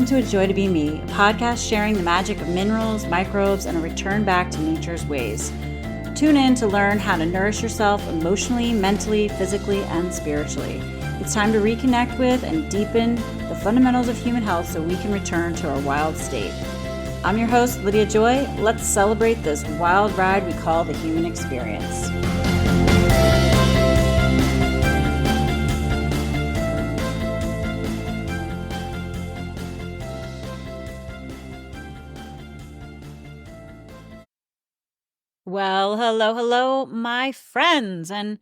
welcome to A Joy to Be Me, a podcast sharing the magic of minerals, microbes, and a return back to nature's ways. Tune in to learn how to nourish yourself emotionally, mentally, physically, and spiritually. It's time to reconnect with and deepen the fundamentals of human health so we can return to our wild state. I'm your host, Lydia Joy. Let's celebrate this wild ride we call the human experience. Well, hello, my friends, and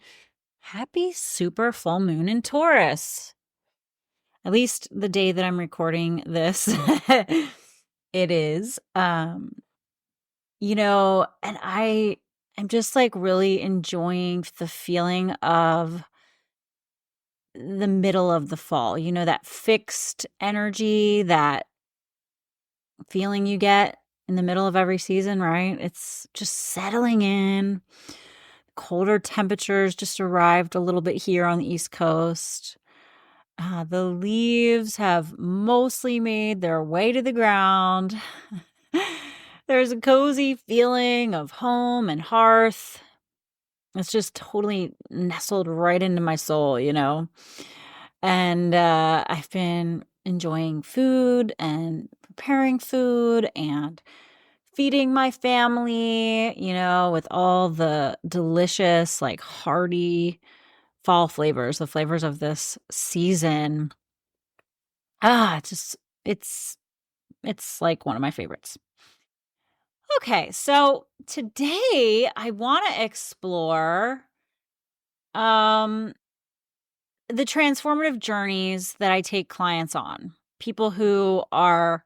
happy super full moon in Taurus. At least the day that I'm recording this, it is. And I am just like really enjoying the feeling of the middle of the fall, that fixed energy, that feeling you get in the middle of every season, right? It's just settling in. Colder temperatures just arrived a little bit here on the East Coast. The leaves have mostly made their way to the ground. There's a cozy feeling of home and hearth. It's just totally nestled right into my soul, And I've been enjoying food and preparing food and feeding my family, with all the delicious, like hearty fall flavors, the flavors of this season. It's like one of my favorites. Okay, so today I want to explore the transformative journeys that I take clients on. People who are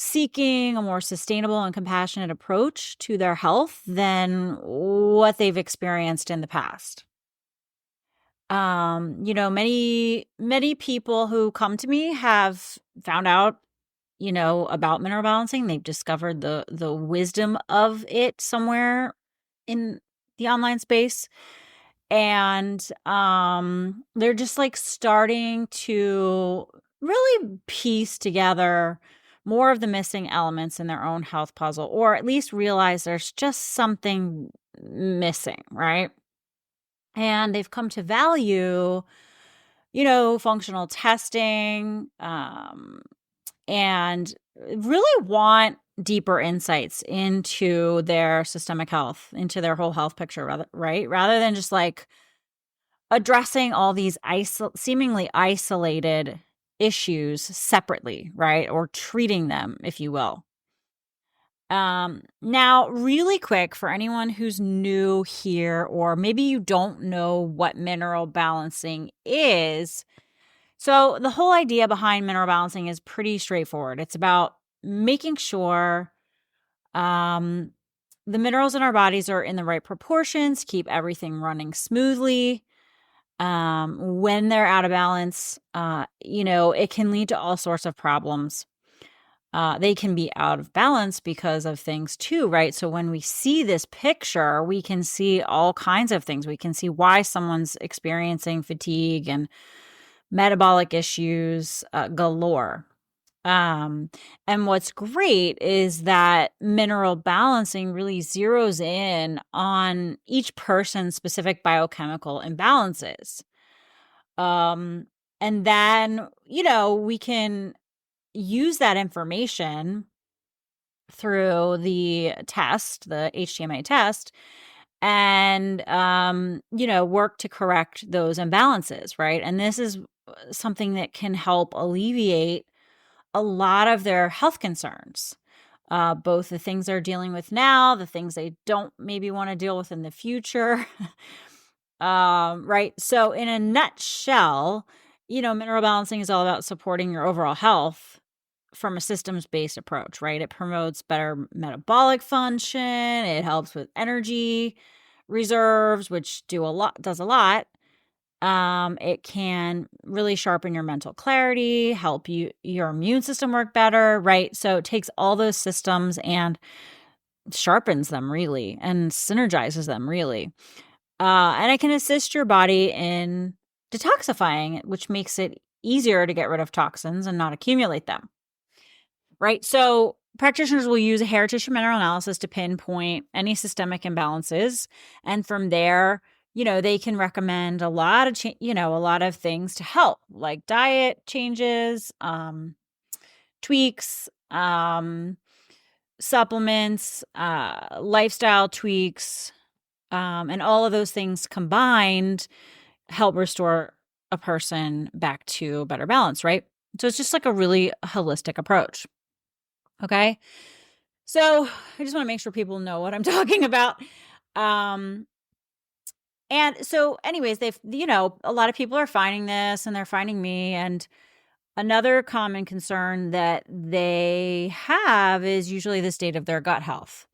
seeking a more sustainable and compassionate approach to their health than what they've experienced in the past. Many people who come to me have found out, about mineral balancing. They've discovered the wisdom of it somewhere in the online space. And they're just like starting to really piece together more of the missing elements in their own health puzzle, or at least realize there's just something missing, right? And they've come to value, functional testing, and really want deeper insights into their systemic health, into their whole health picture, rather than just like addressing all these seemingly isolated issues separately, right? Or treating them, if you will. Now, really quick, for anyone who's new here, or maybe you don't know what mineral balancing is. So the whole idea behind mineral balancing is pretty straightforward. It's about making sure the minerals in our bodies are in the right proportions, keep everything running smoothly. When they're out of balance, it can lead to all sorts of problems. They can be out of balance because of things too, right? So when we see this picture, we can see all kinds of things. We can see why someone's experiencing fatigue and metabolic issues galore. And what's great is that mineral balancing really zeroes in on each person's specific biochemical imbalances. And then, we can use that information through the test, the HTMA test, and, work to correct those imbalances, right? And this is something that can help alleviate a lot of their health concerns, both the things they're dealing with now, the things they don't maybe want to deal with in the future. Right. So in a nutshell, mineral balancing is all about supporting your overall health from a systems-based approach, right? It promotes better metabolic function. It helps with energy reserves, which does a lot. It can really sharpen your mental clarity, help your immune system work better, right? So it takes all those systems and sharpens them really and synergizes them really. And it can assist your body in detoxifying it, which makes it easier to get rid of toxins and not accumulate them. right? So practitioners will use a hair tissue mineral analysis to pinpoint any systemic imbalances. And from there, they can recommend a lot of, a lot of things to help, like diet changes, tweaks, supplements, lifestyle tweaks, and all of those things combined help restore a person back to better balance, right? So it's just like a really holistic approach. Okay. So I just want to make sure people know what I'm talking about. And so anyways, a lot of people are finding this and they're finding me. And another common concern that they have is usually the state of their gut health.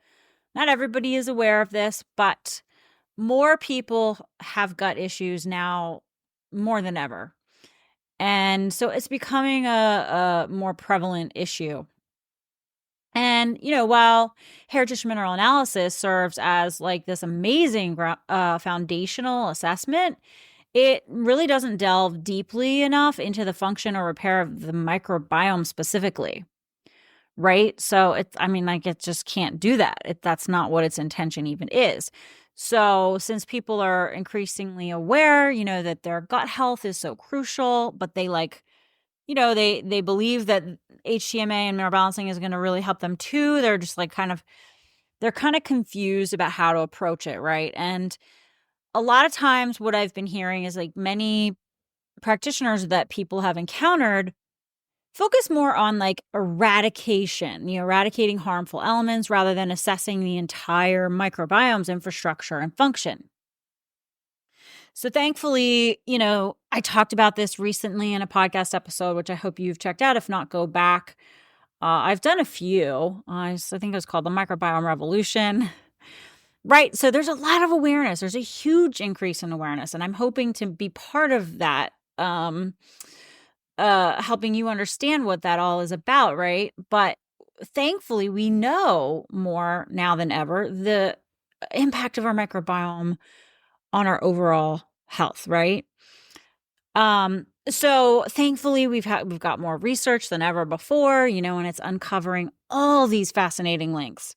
Not everybody is aware of this, but more people have gut issues now more than ever. And so it's becoming a more prevalent issue. And, while hair tissue mineral analysis serves as like this amazing foundational assessment, it really doesn't delve deeply enough into the function or repair of the microbiome specifically. Right? So it just can't do that. That's not what its intention even is. So since people are increasingly aware, that their gut health is so crucial, but they they believe that HTMA and mineral balancing is going to really help them too. They're just they're kind of confused about how to approach it. Right. And a lot of times what I've been hearing is like many practitioners that people have encountered focus more on like eradicating harmful elements rather than assessing the entire microbiome's infrastructure and function. So thankfully, I talked about this recently in a podcast episode, which I hope you've checked out. If not, go back. I've done a few. I think it was called the Microbiome Revolution. Right. So there's a lot of awareness. There's a huge increase in awareness. And I'm hoping to be part of that, helping you understand what that all is about. Right. But thankfully, we know more now than ever the impact of our microbiome on our overall health, right? So thankfully we've got more research than ever before, and it's uncovering all these fascinating links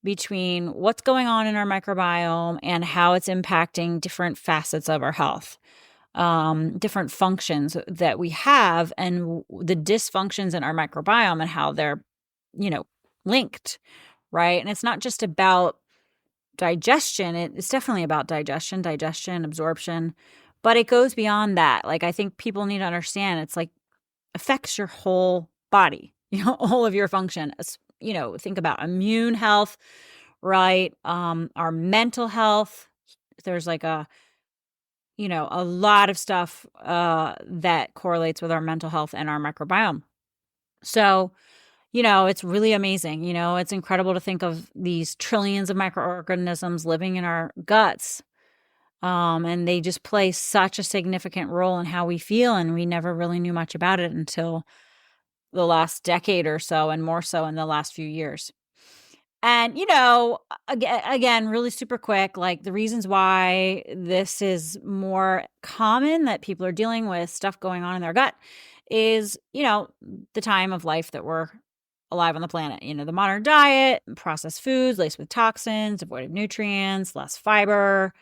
between what's going on in our microbiome and how it's impacting different facets of our health, different functions that we have, and the dysfunctions in our microbiome and how they're, linked, right? And it's not just about digestion. It's definitely about digestion, absorption, but it goes beyond that. Like, I think people need to understand it's like affects your whole body, all of your function. Think about immune health, right? Our mental health. There's like a lot of stuff that correlates with our mental health and our microbiome. So, it's really amazing. It's incredible to think of these trillions of microorganisms living in our guts. And they just play such a significant role in how we feel. And we never really knew much about it until the last decade or so, and more so in the last few years. And, again, really super quick, like the reasons why this is more common that people are dealing with stuff going on in their gut is, the time of life that we're alive on the planet. The modern diet, processed foods laced with toxins, devoid of nutrients, less fiber,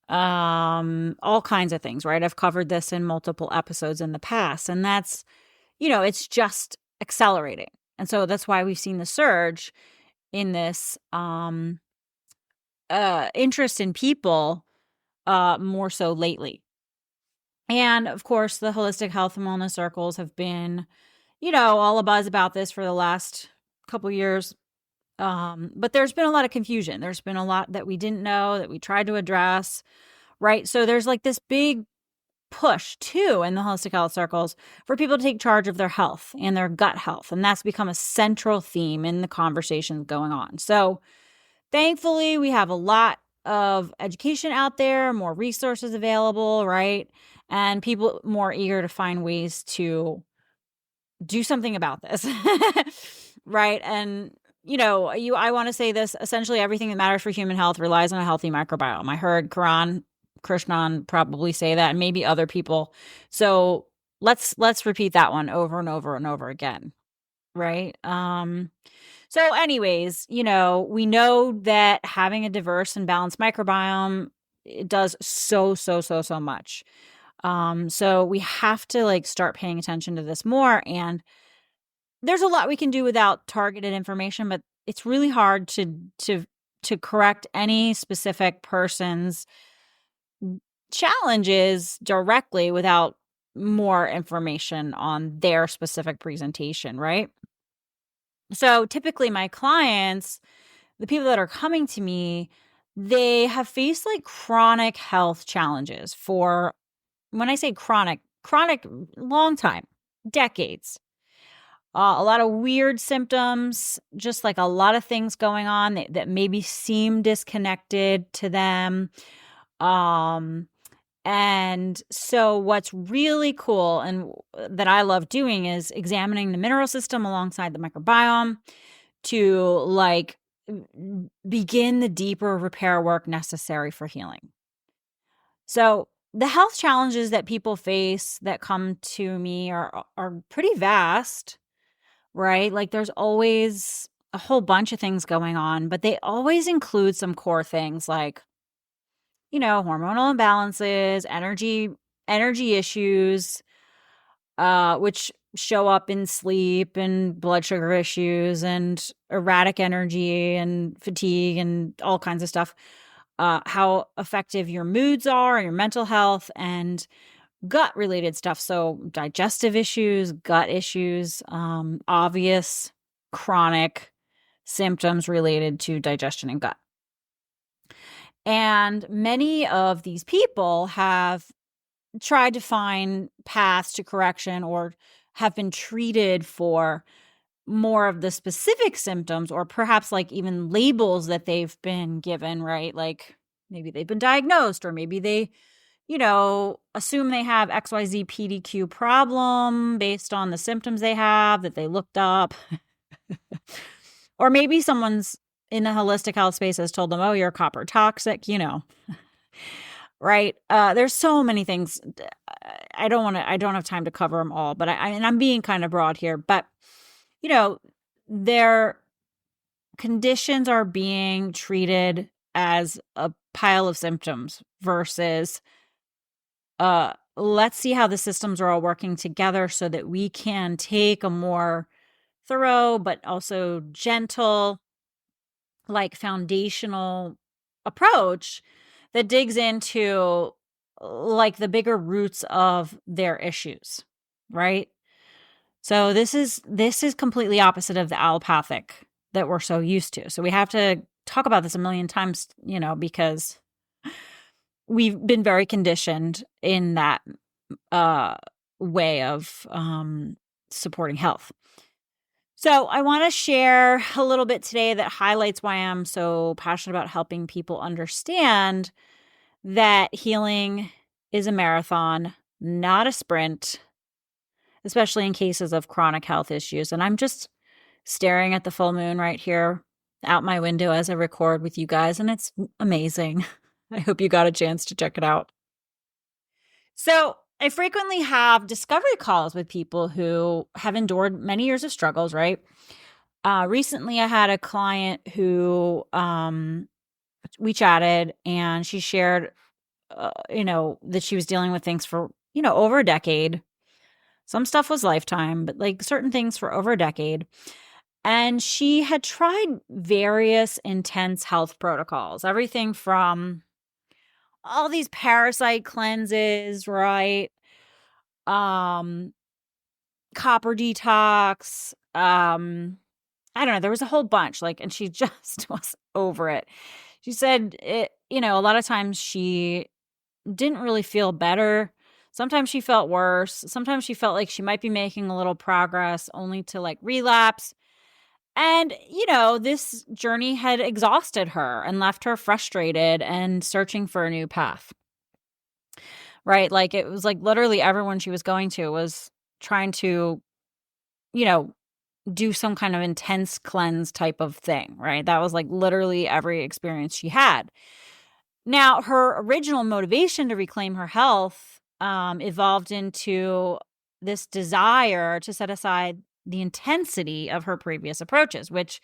all kinds of things, right? I've covered this in multiple episodes in the past, and that's, it's just accelerating. And so that's why we've seen the surge in this interest in people more so lately. And of course, the holistic health and wellness circles have been, all abuzz about this for the last couple years. But there's been a lot of confusion. There's been a lot that we didn't know that we tried to address, right? So there's like this big push too in the holistic health circles for people to take charge of their health and their gut health. And that's become a central theme in the conversations going on. So thankfully, we have a lot of education out there, more resources available, right? And people more eager to find ways to do something about this, right? And, I want to say this, essentially everything that matters for human health relies on a healthy microbiome. I heard Krishnan probably say that, and maybe other people. So let's repeat that one over and over and over again. right? So anyways, we know that having a diverse and balanced microbiome, it does so much. So we have to like start paying attention to this more. And there's a lot we can do without targeted information, but it's really hard to correct any specific person's challenges directly without more information on their specific presentation, right? So typically my clients, the people that are coming to me, they have faced like chronic health challenges for, when I say chronic, long time, decades. A lot of weird symptoms, just like a lot of things going on that maybe seem disconnected to them. And so what's really cool and that I love doing is examining the mineral system alongside the microbiome to like begin the deeper repair work necessary for healing. So the health challenges that people face that come to me are pretty vast, right? Like there's always a whole bunch of things going on, but they always include some core things like, hormonal imbalances, energy issues, which show up in sleep and blood sugar issues and erratic energy and fatigue and all kinds of stuff. How effective your moods are and your mental health and gut related stuff. So digestive issues, gut issues, obvious chronic symptoms related to digestion and gut. And many of these people have tried to find paths to correction or have been treated for more of the specific symptoms or perhaps like even labels that they've been given, right? Like maybe they've been diagnosed or maybe they, assume they have XYZ PDQ problem based on the symptoms they have that they looked up. Or maybe someone's in the holistic health space has told them, oh, you're copper toxic, right? There's so many things. I don't have time to cover them all, but I'm being kind of broad here, but their conditions are being treated as a pile of symptoms versus, let's see how the systems are all working together so that we can take a more thorough, but also gentle, like foundational approach that digs into like the bigger roots of their issues, right? So this is completely opposite of the allopathic that we're so used to. So we have to talk about this a million times, because we've been very conditioned in that way of supporting health. So I want to share a little bit today that highlights why I'm so passionate about helping people understand that healing is a marathon, not a sprint, especially in cases of chronic health issues. And I'm just staring at the full moon right here out my window as I record with you guys, and it's amazing. I hope you got a chance to check it out. So I frequently have discovery calls with people who have endured many years of struggles, right? Recently, I had a client who we chatted and she shared, that she was dealing with things for, over a decade. Some stuff was lifetime, but like certain things for over a decade. And she had tried various intense health protocols, everything from all these parasite cleanses, right? Copper detox. I don't know. There was a whole bunch, and she just was over it. She said a lot of times she didn't really feel better. Sometimes she felt worse. Sometimes she felt like she might be making a little progress only to relapse. And, this journey had exhausted her and left her frustrated and searching for a new path. Right? Like it was literally everyone she was going to was trying to, do some kind of intense cleanse type of thing, right? That was literally every experience she had. Now, her original motivation to reclaim her health evolved into this desire to set aside the intensity of her previous approaches, which,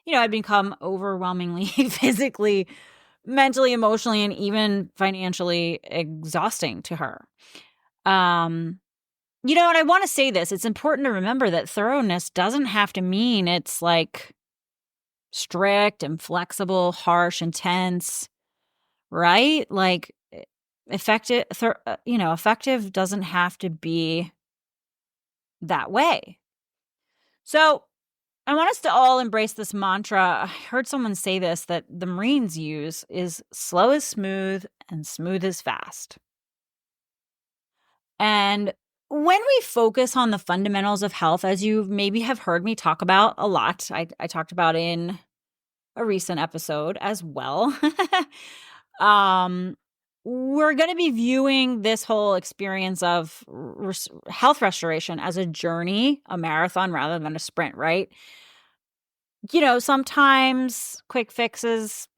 had become overwhelmingly physically, mentally, emotionally, and even financially exhausting to her. And I want to say this, it's important to remember that thoroughness doesn't have to mean it's like strict, inflexible, harsh, intense, right? Like effective doesn't have to be that way. So I want us to all embrace this mantra. I heard someone say this, that the Marines use is slow is smooth and smooth is fast. And when we focus on the fundamentals of health, as you maybe have heard me talk about a lot, I talked about in a recent episode as well. We're going to be viewing this whole experience of health restoration as a journey, a marathon rather than a sprint, right? Sometimes quick fixes,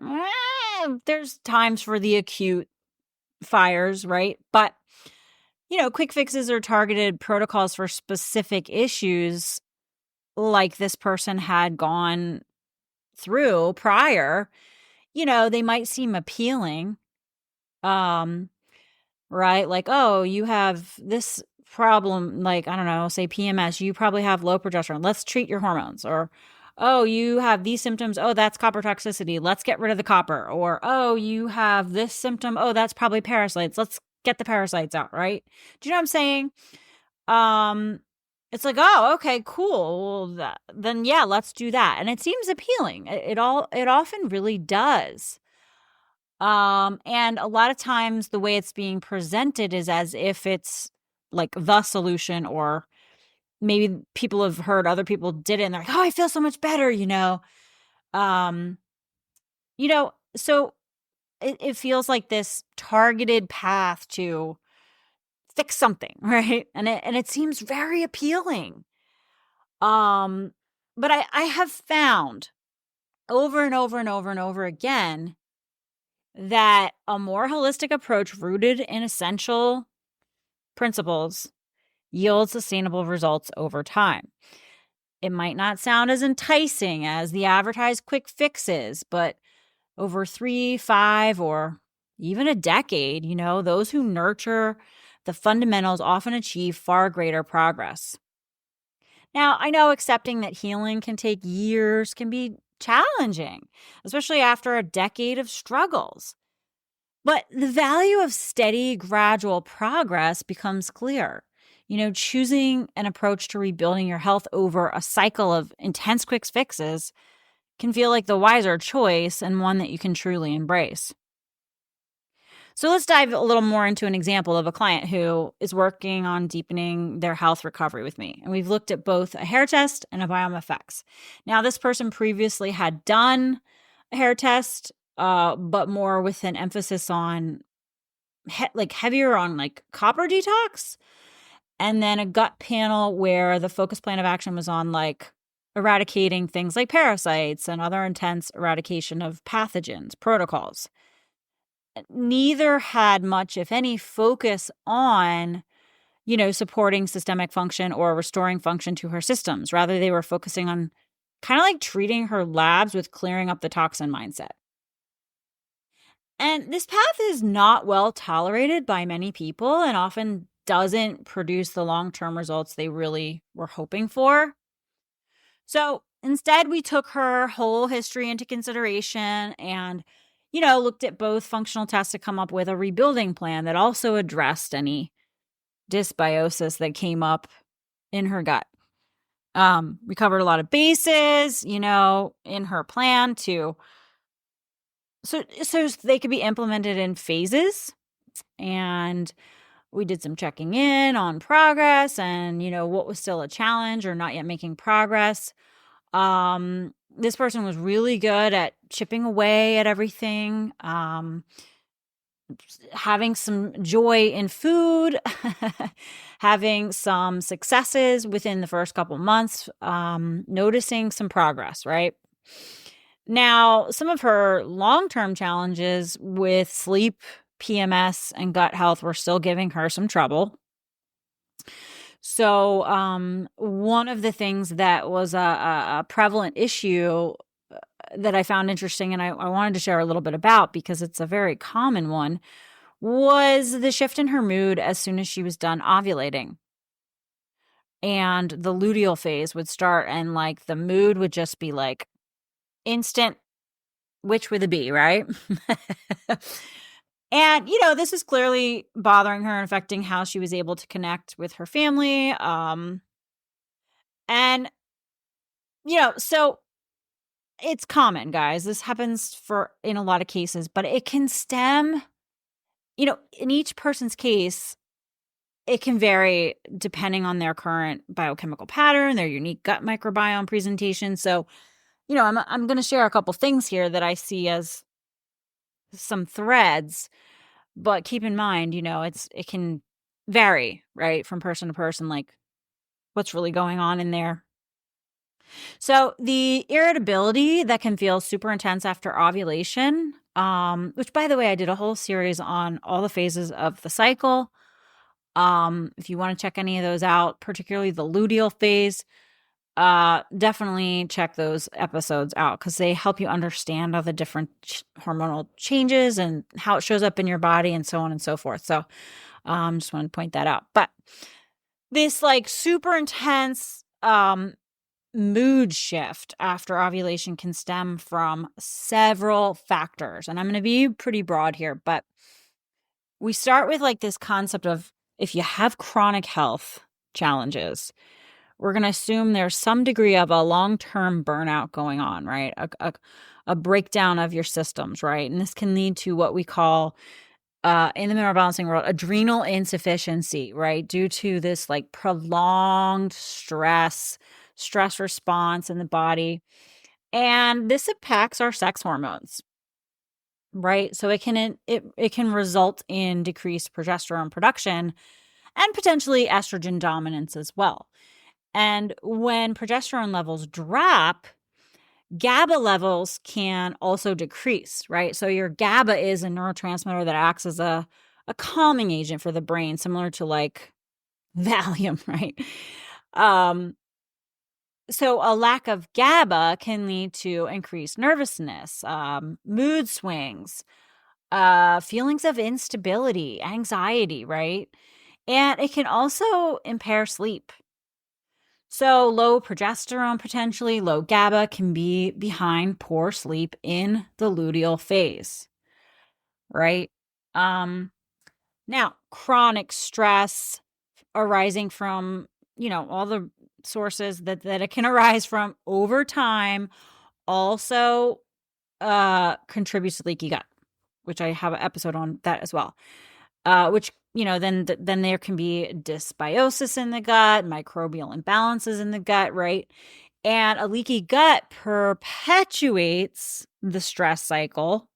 there's times for the acute fires, right? But, quick fixes are targeted protocols for specific issues like this person had gone through prior. They might seem appealing, right? Like, oh, you have this problem, like, I don't know, say PMS, you probably have low progesterone. Let's treat your hormones. Or, oh, you have these symptoms. Oh, that's copper toxicity. Let's get rid of the copper. Or, oh, you have this symptom. Oh, that's probably parasites. Let's get the parasites out, right? Do you know what I'm saying? It's like, oh, okay, cool. Well, then yeah, let's do that. And it seems appealing. It often really does. And a lot of times the way it's being presented is as if it's like the solution, or maybe people have heard other people did it and they're like, oh, I feel so much better, so it feels like this targeted path to fix something, right? And it seems very appealing. But I have found over and over and over and over again that a more holistic approach rooted in essential principles yields sustainable results over time. It might not sound as enticing as the advertised quick fixes, but over 3, 5, or even a decade, those who nurture the fundamentals often achieve far greater progress. Now, I know accepting that healing can take years can be challenging, especially after a decade of struggles. But the value of steady, gradual progress becomes clear. Choosing an approach to rebuilding your health over a cycle of intense quick fixes can feel like the wiser choice and one that you can truly embrace. So let's dive a little more into an example of a client who is working on deepening their health recovery with me. And we've looked at both a hair test and a BiomeFX. Now, this person previously had done a hair test, but more with an emphasis on heavier on like copper detox, and then a gut panel where the focus plan of action was on like eradicating things like parasites and other intense eradication of pathogens protocols. Neither had much, if any, focus on, supporting systemic function or restoring function to her systems. Rather, they were focusing on kind of like treating her labs with clearing up the toxin mindset. And this path is not well tolerated by many people and often doesn't produce the long-term results they really were hoping for. So instead, we took her whole history into consideration and, looked at both functional tests to come up with a rebuilding plan that also addressed any dysbiosis that came up in her gut. We covered a lot of bases, in her plan so they could be implemented in phases. And we did some checking in on progress and, what was still a challenge or not yet making progress. This person was really good at chipping away at everything, having some joy in food, having some successes within the first couple months, noticing some progress, right? Now, some of her long-term challenges with sleep, PMS, and gut health were still giving her some trouble. So, one of the things that was a prevalent issue that I found interesting and I wanted to share a little bit about because it's a very common one was the shift in her mood as soon as she was done ovulating. And the luteal phase would start, and like the mood would just be like instant witch with a B, right? And, this is clearly bothering her and affecting how she was able to connect with her family. And, so it's common, guys. This happens in a lot of cases, but it can stem, in each person's case, it can vary depending on their current biochemical pattern, their unique gut microbiome presentation. So, I'm going to share a couple things here that I see as some threads, but keep in mind, it can vary, right, from person to person, like what's really going on in there. So the irritability that can feel super intense after ovulation, which by the way, I did a whole series on all the phases of the cycle. If you want to check any of those out, particularly the luteal phase, definitely check those episodes out because they help you understand all the different hormonal changes and how it shows up in your body and so on and so forth. So, just want to point that out. But this like super intense, mood shift after ovulation can stem from several factors. And I'm going to be pretty broad here, but we start with like this concept of if you have chronic health challenges, we're going to assume there's some degree of a long-term burnout going on, right? A breakdown of your systems, right? And this can lead to what we call in the mineral balancing world, adrenal insufficiency, right? Due to this like prolonged stress response in the body. And this impacts our sex hormones, right? So it can result in decreased progesterone production and potentially estrogen dominance as well. And when progesterone levels drop, GABA levels can also decrease, right? So your GABA is a neurotransmitter that acts as a calming agent for the brain, similar to like Valium, right? So a lack of GABA can lead to increased nervousness, mood swings, feelings of instability, anxiety, right? And it can also impair sleep. So low progesterone, potentially low GABA, can be behind poor sleep in the luteal phase, right? Now, chronic stress arising from, all the sources that it can arise from over time also contributes to leaky gut, which I have an episode on that as well. Which, then there can be dysbiosis in the gut, microbial imbalances in the gut, right? And a leaky gut perpetuates the stress cycle,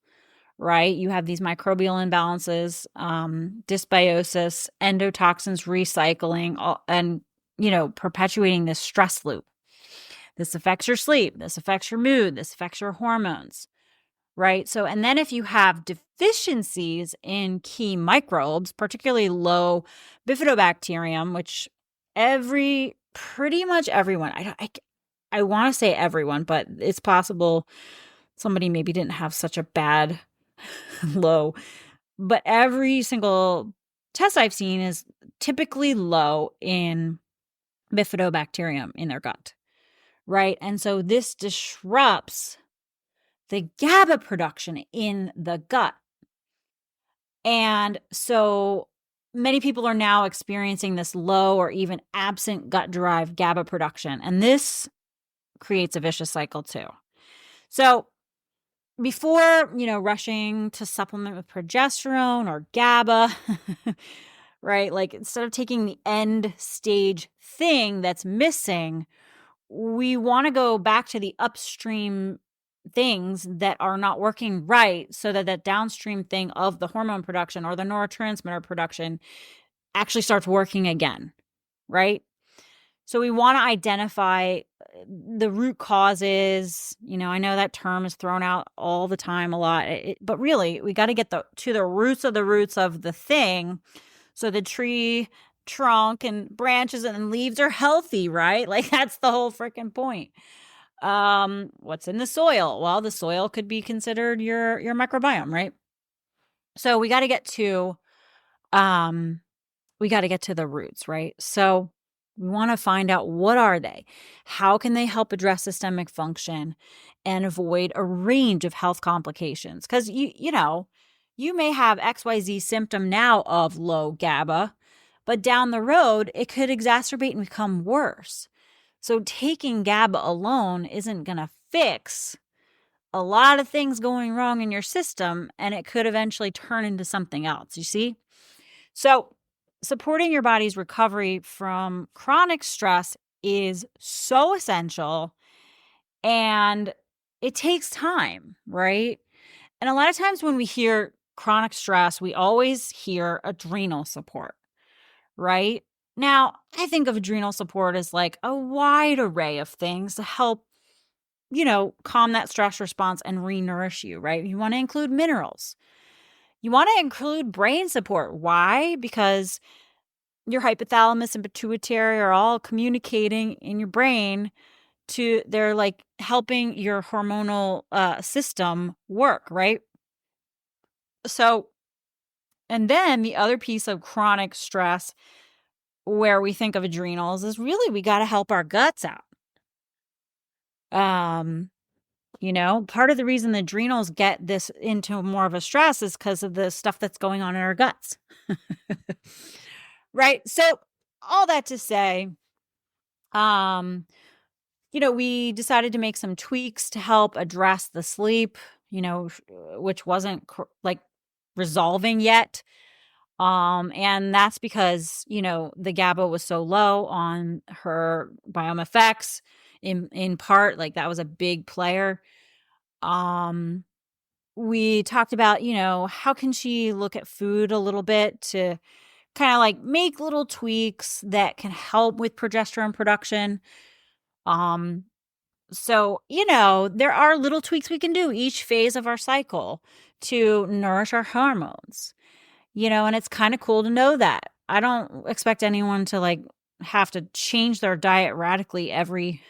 right? You have these microbial imbalances, dysbiosis, endotoxins recycling, and, perpetuating this stress loop. This affects your sleep. This affects your mood. This affects your hormones, right? So, and then if you have deficiencies in key microbes, particularly low bifidobacterium, which pretty much everyone, I want to say everyone, but it's possible somebody maybe didn't have such a bad low, but every single test I've seen is typically low in bifidobacterium in their gut, right? And so this disrupts the GABA production in the gut. And so many people are now experiencing this low or even absent gut-derived GABA production. And this creates a vicious cycle too. So before, rushing to supplement with progesterone or GABA, right? Like instead of taking the end stage thing that's missing, we want to go back to the upstream things that are not working right so that that downstream thing of the hormone production or the neurotransmitter production actually starts working again, right? So we want to identify the root causes. I know that term is thrown out all the time a lot, but really we got to get to the roots of the thing so the tree trunk and branches and leaves are healthy, right? Like that's the whole freaking point. What's in the soil? Well, the soil could be considered your microbiome, right? So we got to get to the roots, right? So we want to find out, what are they? How can they help address systemic function and avoid a range of health complications? Because you may have XYZ symptom now of low GABA, but down the road it could exacerbate and become worse. So taking GABA alone isn't going to fix a lot of things going wrong in your system, and it could eventually turn into something else, you see? So supporting your body's recovery from chronic stress is so essential, and it takes time, right? And a lot of times when we hear chronic stress, we always hear adrenal support, right? Now, I think of adrenal support as like a wide array of things to help, calm that stress response and re-nourish you, right? You want to include minerals. You want to include brain support. Why? Because your hypothalamus and pituitary are all communicating in your brain they're like helping your hormonal system work, right? So, and then the other piece of chronic stress where we think of adrenals is really we got to help our guts out. Part of the reason the adrenals get this into more of a stress is because of the stuff that's going on in our guts. Right? So all that to say, we decided to make some tweaks to help address the sleep, which wasn't like resolving yet. And that's because, the GABA was so low on her BiomeFX in part, like that was a big player. We talked about, how can she look at food a little bit to kind of like make little tweaks that can help with progesterone production. So, there are little tweaks we can do each phase of our cycle to nourish our hormones, and it's kind of cool to know that. I don't expect anyone to like have to change their diet radically every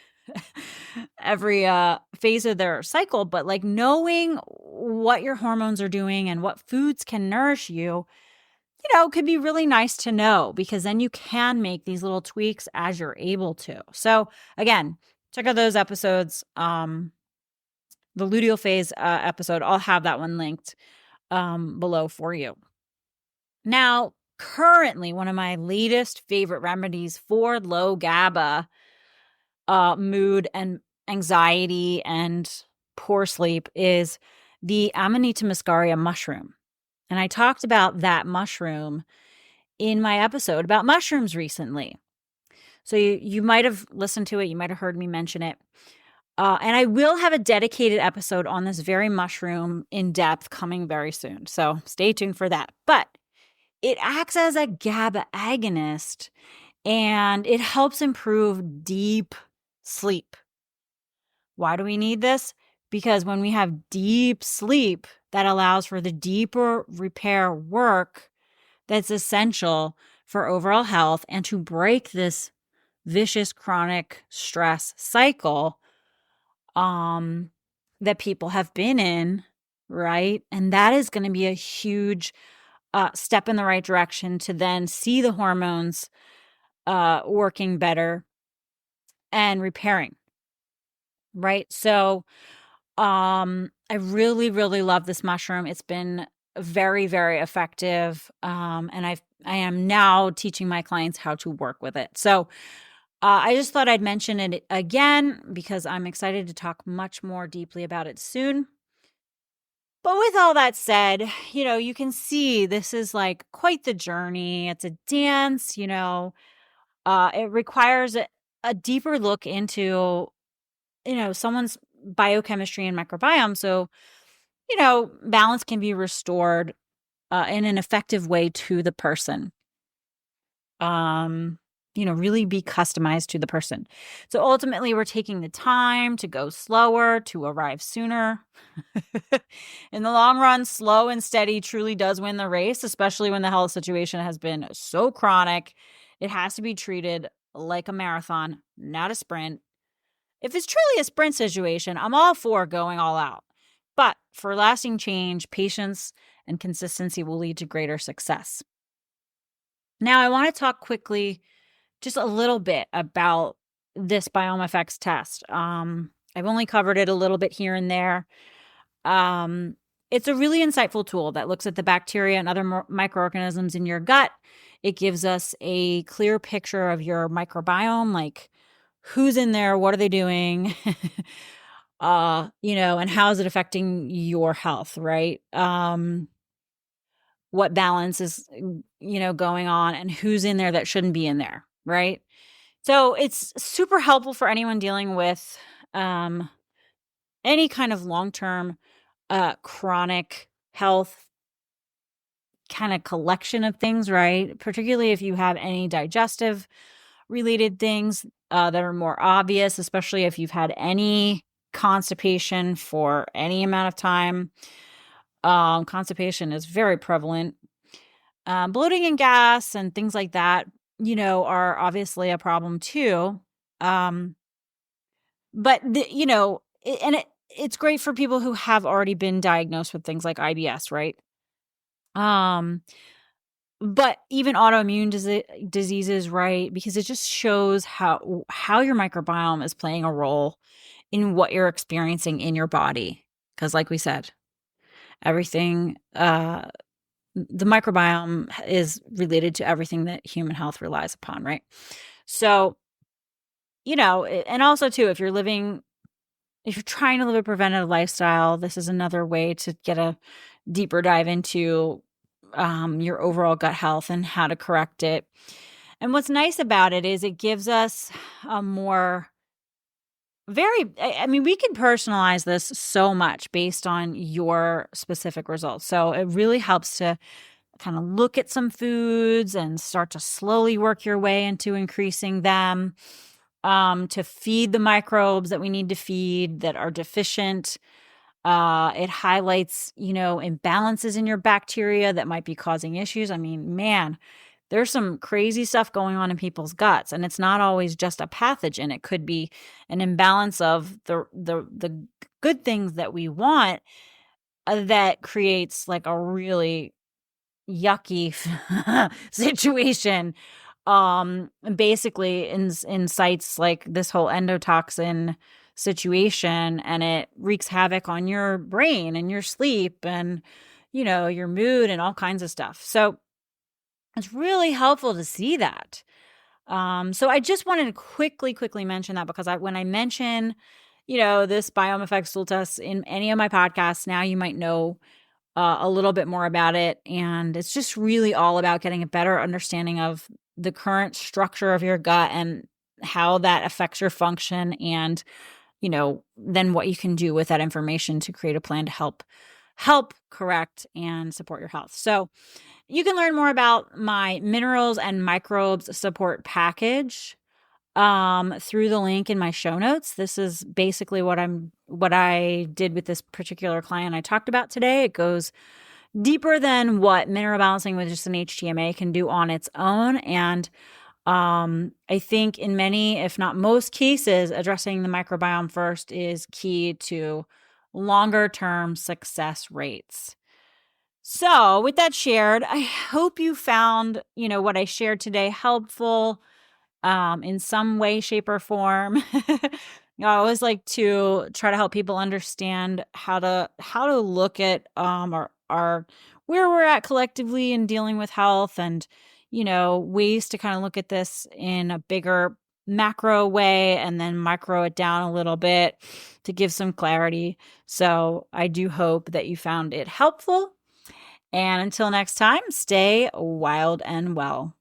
phase of their cycle, but like knowing what your hormones are doing and what foods can nourish you, could be really nice to know, because then you can make these little tweaks as you're able to. So again, check out those episodes. The luteal phase episode, I'll have that one linked below for you. Now, currently, one of my latest favorite remedies for low GABA, mood and anxiety and poor sleep is the Amanita muscaria mushroom. And I talked about that mushroom in my episode about mushrooms recently. So you might have listened to it. You might have heard me mention it. And I will have a dedicated episode on this very mushroom in depth coming very soon. So stay tuned for that. But it acts as a GABA agonist, and it helps improve deep sleep. Why do we need this? Because when we have deep sleep, that allows for the deeper repair work that's essential for overall health and to break this vicious chronic stress cycle that people have been in, right? And that is going to be a huge step in the right direction to then see the hormones working better and repairing, right? So I really, really love this mushroom. It's been very, very effective. And I am now teaching my clients how to work with it. So I just thought I'd mention it again because I'm excited to talk much more deeply about it soon. But with all that said, you can see this is like quite the journey. It's a dance, it requires a deeper look into, someone's biochemistry and microbiome. So, balance can be restored in an effective way to the person. Really be customized to the person. So ultimately, we're taking the time to go slower, to arrive sooner. In the long run, slow and steady truly does win the race, especially when the health situation has been so chronic It has to be treated like a marathon, not a sprint. If it's truly a sprint situation, I'm all for going all out. But for lasting change, patience and consistency will lead to greater success. Now, I want to talk quickly just a little bit about this BiomeFX test. I've only covered it a little bit here and there. It's a really insightful tool that looks at the bacteria and other microorganisms in your gut. It gives us a clear picture of your microbiome, like who's in there, what are they doing, and how is it affecting your health, right? What balance is, going on, and who's in there that shouldn't be in there, right? So it's super helpful for anyone dealing with any kind of long-term chronic health kind of collection of things, right? Particularly if you have any digestive related things that are more obvious, especially if you've had any constipation for any amount of time. Constipation is very prevalent. Bloating and gas and things like that, are obviously a problem too. But it's great for people who have already been diagnosed with things like IBS, right? But even autoimmune diseases, right? Because it just shows how your microbiome is playing a role in what you're experiencing in your body. Because like we said, everything, the microbiome is related to everything that human health relies upon, right? So, and also too, if you're trying to live a preventative lifestyle, this is another way to get a deeper dive into your overall gut health and how to correct it. And what's nice about it is it gives us a more we can personalize this so much based on your specific results. So it really helps to kind of look at some foods and start to slowly work your way into increasing them, to feed the microbes that we need to feed that are deficient. It highlights, imbalances in your bacteria that might be causing issues. I mean, man, there's some crazy stuff going on in people's guts, and it's not always just a pathogen. It could be an imbalance of the good things that we want that creates like a really yucky situation. Basically incites like this whole endotoxin situation, and it wreaks havoc on your brain and your sleep and your mood and all kinds of stuff. So it's really helpful to see that. So I just wanted to quickly mention that, because when I mention this BiomeFX tool test in any of my podcasts, now you might know a little bit more about it. And it's just really all about getting a better understanding of the current structure of your gut and how that affects your function, and then what you can do with that information to create a plan to help correct and support your health. So you can learn more about my minerals and microbes support package through the link in my show notes. This is basically what I did with this particular client I talked about today. It goes deeper than what mineral balancing with just an HTMA can do on its own. And I think in many, if not most cases, addressing the microbiome first is key to longer term success rates. So with that shared, I hope you found, what I shared today helpful in some way, shape, or form. I always like to try to help people understand how to look at our where we're at collectively in dealing with health, and ways to kind of look at this in a bigger macro way and then micro it down a little bit to give some clarity. So I do hope that you found it helpful. And until next time, stay wild and well.